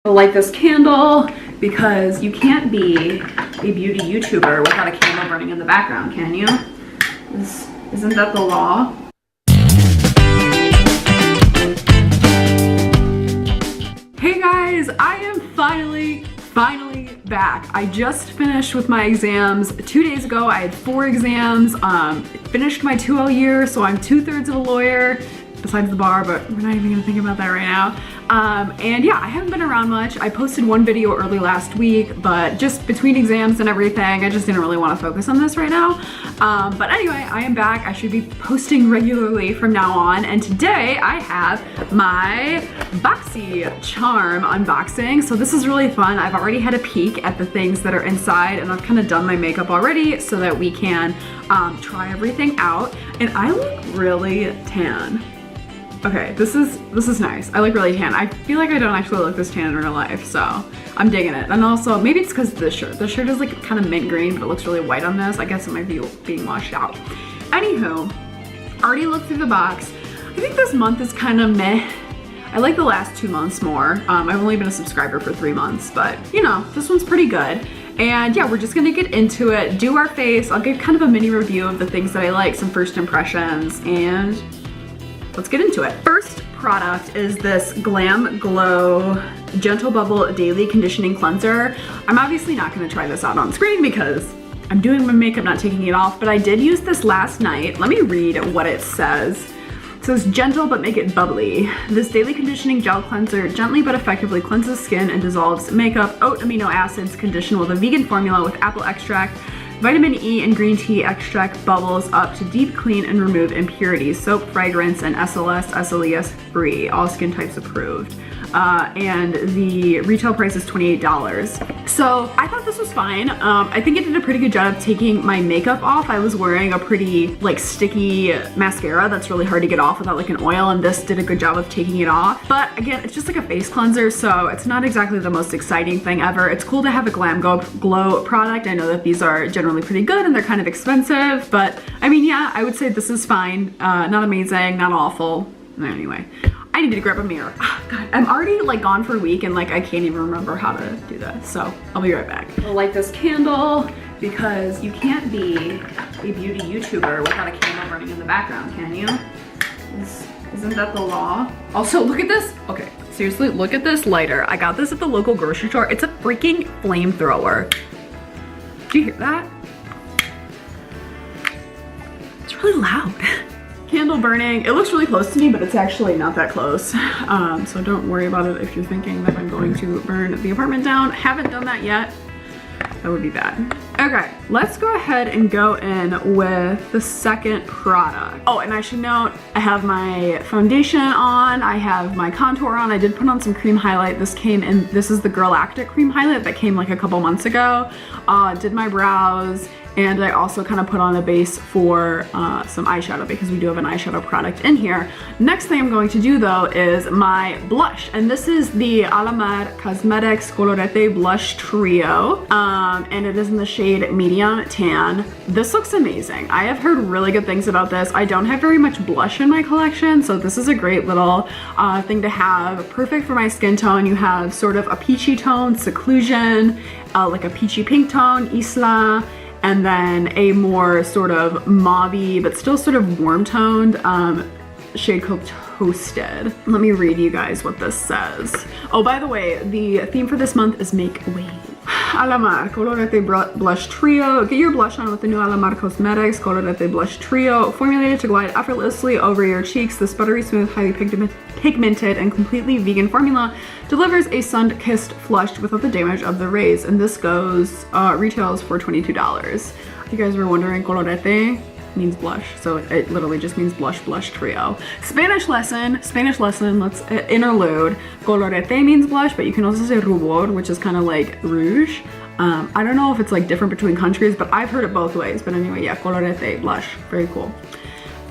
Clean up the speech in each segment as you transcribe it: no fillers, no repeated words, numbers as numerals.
Light this candle because you can't be a beauty YouTuber without a candle burning in the background, can you? Isn't that the law? Hey guys, I am finally back. I just finished with my exams 2 days ago. I had 4 exams, finished my 2L year, so I'm 2/3 of a lawyer, besides the bar, but we're not even gonna think about that right now. And yeah, I haven't been around much. I posted one video early last week, but just between exams and everything, I just didn't really want to focus on this right now. But anyway, I am back. I should be posting regularly from now on. And today I have my Boxycharm unboxing. So this is really fun. I've already had a peek at the things that are inside, and I've kind of done my makeup already so that we can try everything out. And I look really tan. Okay, this is nice. I look really tan. I feel like I don't actually look this tan in real life, so I'm digging it. And also, maybe it's because of this shirt. The shirt is like kind of mint green, but it looks really white on this. I guess it might be being washed out. Anywho, already looked through the box. I think this month is kind of meh. I like the last 2 months more. I've only been a subscriber for 3 months, but you know, this one's pretty good. And yeah, we're just gonna get into it, do our face. I'll give kind of a mini review of the things that I like, some first impressions, and let's get into it. First product is this Glam Glow Gentle Bubble Daily Conditioning Cleanser. I'm obviously not gonna try this out on screen because I'm doing my makeup, not taking it off, but I did use this last night. Let me read what it says. It says, gentle but make it bubbly. This daily conditioning gel cleanser gently but effectively cleanses skin and dissolves makeup. Oat amino acids condition with a vegan formula with apple extract, vitamin E and green tea extract bubbles up to deep clean and remove impurities. Soap, fragrance, and SLS, SLES free. All skin types approved. And the retail price is $28. So I thought this was fine. I think it did a pretty good job of taking my makeup off. I was wearing a pretty like sticky mascara that's really hard to get off without like an oil, and this did a good job of taking it off. But again, it's just like a face cleanser, so it's not exactly the most exciting thing ever. It's cool to have a Glam Glow product. I know that these are generally pretty good and they're kind of expensive, but I mean, yeah, I would say this is fine. Not amazing, not awful. Anyway, I needed to grab a mirror. Oh, God, I'm already like gone for a week and like I can't even remember how to do this, so I'll be right back. I'll light this candle because you can't be a beauty YouTuber without a candle burning in the background, can you? Isn't that the law? Also, look at this. Okay, seriously, look at this lighter. I got this at the local grocery store. It's a freaking flamethrower. Do you hear that? It's really loud. Candle burning. It looks really close to me, but it's actually not that close. So don't worry about it if you're thinking that I'm going to burn the apartment down. Haven't done that yet. That would be bad. Okay, let's go ahead and go in with the second product. Oh, and I should note, I have my foundation on, I have my contour on, I did put on some cream highlight. This came in, this is the Girlactic cream highlight that came like a couple months ago. Did my brows, and I also kind of put on a base for some eyeshadow because we do have an eyeshadow product in here. Next thing I'm going to do though is my blush, and this is the Alamar Cosmetics Colorete Blush Trio, and it is in the shade Medium Tan. This looks amazing. I have heard really good things about this. I don't have very much blush in my collection, so this is a great little thing to have. Perfect for my skin tone. You have sort of a peachy tone, Seclusion, like a peachy pink tone, Isla, and then a more sort of mauve-y but still sort of warm toned shade called Toasted. Let me read you guys what this says. Oh, by the way, the theme for this month is Make Wave. Alamar Colorete Blush Trio. Get your blush on with the new Alamar Cosmetics Colorete Blush Trio. Formulated to glide effortlessly over your cheeks, this buttery smooth, highly pigmented, and completely vegan formula delivers a sun-kissed flush without the damage of the rays. And this retails for $22. If you guys were wondering, Colorete means blush, so it literally just means blush trio. Spanish lesson, let's interlude. Colorete means blush, but you can also say rubor, which is kind of like rouge. I don't know if it's like different between countries, but I've heard it both ways. But anyway, yeah, colorete, blush, very cool.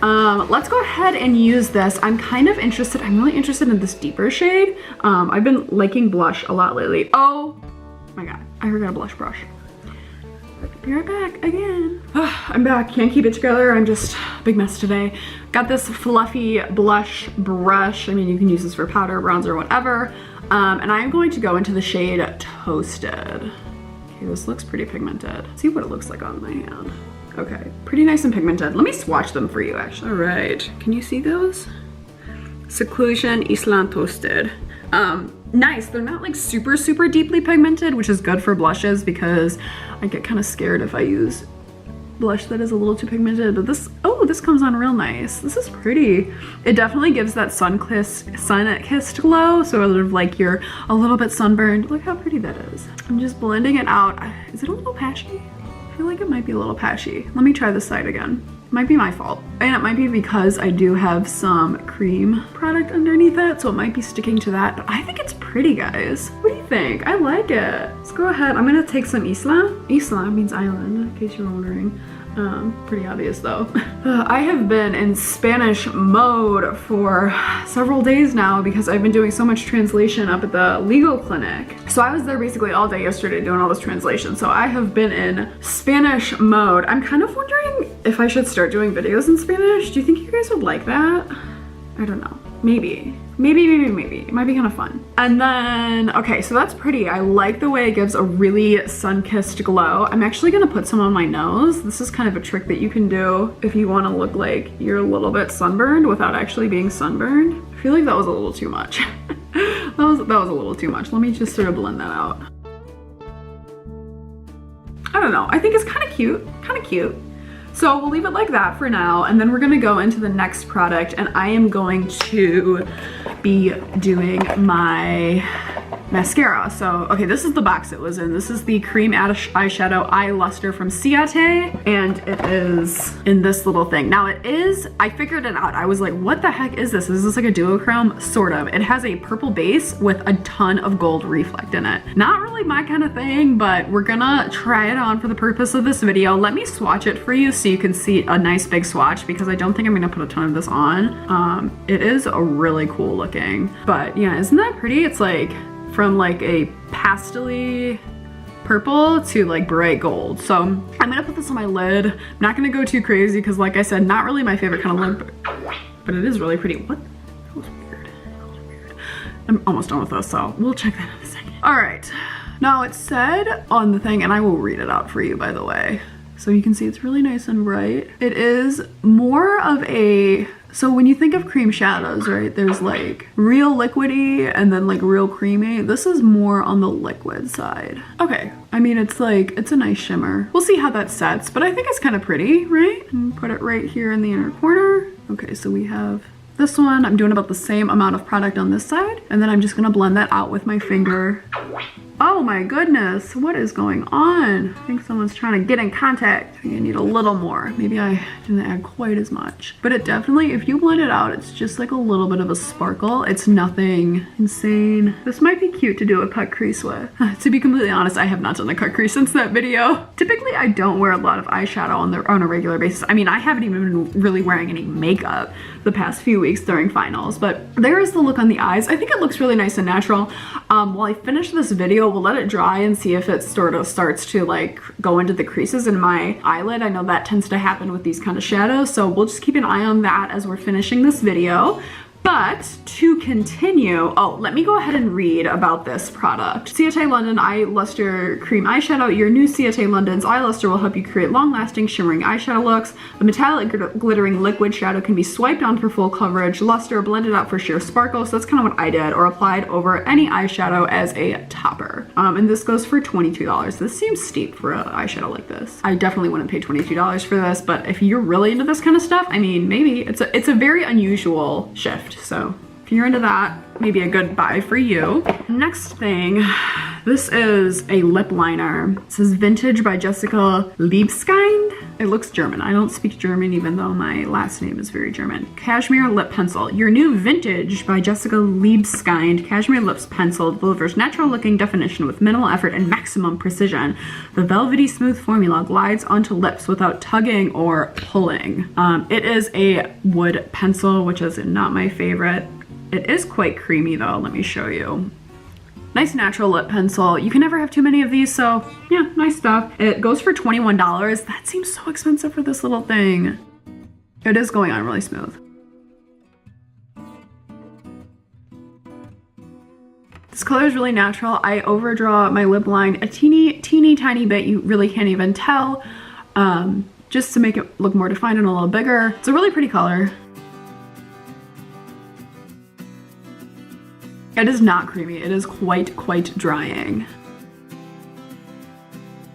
Let's go ahead and use this. I'm really interested in this deeper shade. I've been liking blush a lot lately. Oh my God, I forgot a blush brush. Be right back again. I'm back, can't keep it together. I'm just a big mess today. Got this fluffy blush brush. I mean, you can use this for powder, bronzer, whatever. And I'm going to go into the shade Toasted. Okay, this looks pretty pigmented. Let's see what it looks like on my hand. Okay, pretty nice and pigmented. Let me swatch them for you, actually. All right, can you see those? Seclusion Island Toasted. Nice, they're not like super deeply pigmented, which is good for blushes because I get kind of scared if I use blush that is a little too pigmented, but this, oh, this comes on real nice. This is pretty. It definitely gives that sun-kissed glow, so sort of like you're a little bit sunburned. Look how pretty that is. I'm just blending it out. Is it a little patchy? I feel like it might be a little patchy. Let me try this side again. Might be my fault. And it might be because I do have some cream product underneath it, so it might be sticking to that, but I think it's pretty, guys. What do you think? I like it. Let's go ahead. I'm gonna take some Isla. Isla means island, in case you're wondering. Pretty obvious though. I have been in Spanish mode for several days now because I've been doing so much translation up at the legal clinic. So I was there basically all day yesterday doing all this translation. So I have been in Spanish mode. I'm kind of wondering if I should start doing videos in Spanish. Do you think you guys would like that? I don't know. Maybe. It might be kind of fun. And then, okay, so that's pretty. I like the way it gives a really sun-kissed glow. I'm actually gonna put some on my nose. This is kind of a trick that you can do if you wanna look like you're a little bit sunburned without actually being sunburned. I feel like that was a little too much. that was a little too much. Let me just sort of blend that out. I don't know, I think it's kind of cute. So we'll leave it like that for now, and then we're gonna go into the next product, and I am going to be doing my mascara. So, okay, this is the box it was in. This is the Cream Eyeshadow Eye Luster from Ciate, and it is in this little thing. Now it is, I figured it out. I was like, what the heck is this? Is this like a duochrome? Sort of. It has a purple base with a ton of gold reflect in it. Not really my kind of thing, but we're gonna try it on for the purpose of this video. Let me swatch it for you so you can see a nice big swatch, because I don't think I'm gonna put a ton of this on. It is a really cool looking, but yeah, isn't that pretty? It's like from like a pastel-y purple to like bright gold. So I'm gonna put this on my lid. I'm not gonna go too crazy because, like I said, not really my favorite kind of look, but it is really pretty. What? That was weird. I'm almost done with this, so we'll check that in a second. All right, now it said on the thing, and I will read it out for you, by the way, so you can see it's really nice and bright. It is more of a, so when you think of cream shadows, right, there's like real liquidy and then like real creamy. This is more on the liquid side. Okay, I mean, it's like, it's a nice shimmer. We'll see how that sets, but I think it's kind of pretty, right? And put it right here in the inner corner. Okay, so we have this one. I'm doing about the same amount of product on this side, and then I'm just gonna blend that out with my finger. Oh my goodness, what is going on? I think someone's trying to get in contact. I think I need a little more. Maybe I didn't add quite as much. But it definitely, if you blend it out, it's just like a little bit of a sparkle. It's nothing insane. This might be cute to do a cut crease with. To be completely honest, I have not done a cut crease since that video. Typically, I don't wear a lot of eyeshadow on a regular basis. I mean, I haven't even been really wearing any makeup the past few weeks during finals, but there is the look on the eyes. I think it looks really nice and natural. While I finish this video, we'll let it dry and see if it sort of starts to like go into the creases in my eyelid. I know that tends to happen with these kind of shadows, so we'll just keep an eye on that as we're finishing this video. But to continue, oh, let me go ahead and read about this product. Ciate London Eye Luster Cream Eyeshadow. Your new Ciate London's Eye Luster will help you create long-lasting, shimmering eyeshadow looks. The metallic glittering liquid shadow can be swiped on for full coverage, luster, blended out for sheer sparkle. So that's kind of what I did, or applied over any eyeshadow as a topper. And this goes for $22. This seems steep for an eyeshadow like this. I definitely wouldn't pay $22 for this, but if you're really into this kind of stuff, I mean, maybe it's a very unusual shift. So if you're into that, maybe a good buy for you. Next thing, this is a lip liner. It says Vintage by Jessica Liebskind. It looks German. I don't speak German, even though my last name is very German. Cashmere Lip Pencil. Your new Vintage by Jessica Liebskind Cashmere Lips Pencil delivers natural looking definition with minimal effort and maximum precision. The velvety smooth formula glides onto lips without tugging or pulling. It is a wood pencil, which is not my favorite. It is quite creamy though, let me show you. Nice natural lip pencil. You can never have too many of these, so yeah, nice stuff. It goes for $21. That seems so expensive for this little thing. It is going on really smooth. This color is really natural. I overdraw my lip line a teeny tiny bit. You really can't even tell, just to make it look more defined and a little bigger. It's a really pretty color. It is not creamy. It is quite drying.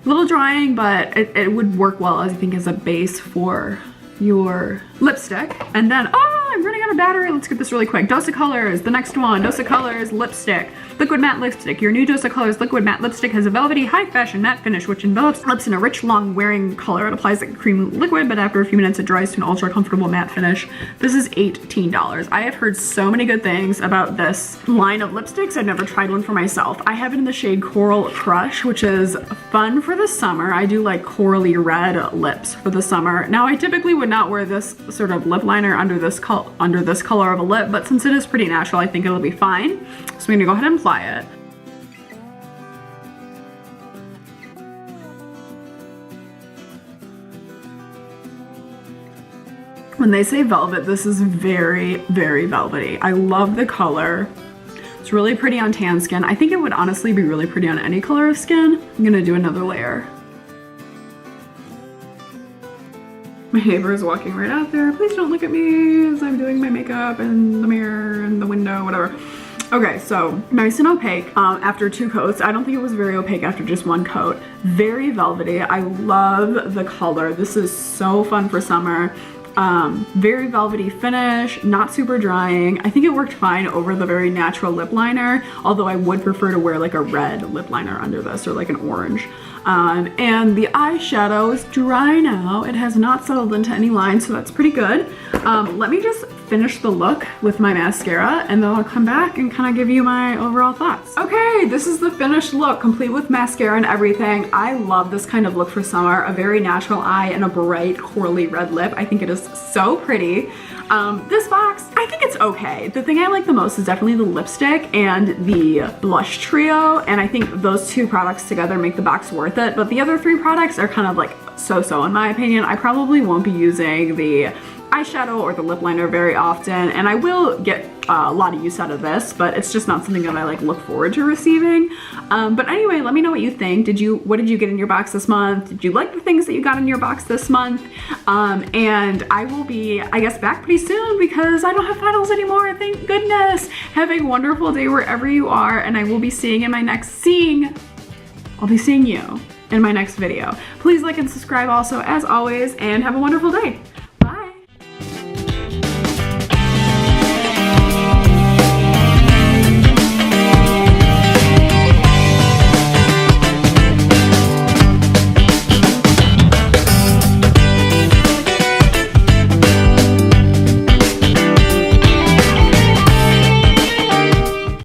A little drying, but it would work well, I think, as a base for your lipstick. And then, oh, I'm running out of battery. Let's get this really quick. Dose of Colors, the next one. Dose of Colors lipstick. Liquid matte lipstick. Your new Dose of Colors liquid matte lipstick has a velvety, high fashion matte finish which envelops lips in a rich, long wearing color. It applies like a cream liquid, but after a few minutes it dries to an ultra comfortable matte finish. This is $18. I have heard so many good things about this line of lipsticks. I've never tried one for myself. I have it in the shade Coral Crush, which is fun for the summer. I do like corally red lips for the summer. Now I typically would not wear this sort of lip liner under this color of a lip, but since it is pretty natural, I think it'll be fine. So I'm gonna go ahead and apply it. When they say velvet, this is very velvety. I love the color. It's really pretty on tan skin. I think it would honestly be really pretty on any color of skin. I'm gonna do another layer. My neighbor is walking right out there. Please don't look at me as I'm doing my makeup in the mirror and the window, whatever. Okay, so nice and opaque after 2 coats. I don't think it was very opaque after just 1 coat. Very velvety. I love the color. This is so fun for summer. Very velvety finish, not super drying. I think it worked fine over the very natural lip liner, although I would prefer to wear like a red lip liner under this or like an orange. And the eyeshadow is dry now. It has not settled into any lines, so that's pretty good. Let me just finish the look with my mascara and then I'll come back and kind of give you my overall thoughts. Okay, this is the finished look, complete with mascara and everything. I love this kind of look for summer, a very natural eye and a bright corally red lip. I think it is so pretty. This box, I think it's okay. The thing I like the most is definitely the lipstick and the blush trio, and I think those 2 products together make the box worth it, but the other 3 products are kind of like so-so in my opinion. I probably won't be using the eyeshadow or the lip liner very often, and I will get a lot of use out of this, but it's just not something that I like look forward to receiving. But anyway, let me know what you think. What did you get in your box this month? Did you like the things that you got in your box this month? And I will be, I guess, back pretty soon because I don't have finals anymore, thank goodness. Have a wonderful day wherever you are, and I will be seeing I'll be seeing you in my next video. Please like and subscribe also, as always, and have a wonderful day.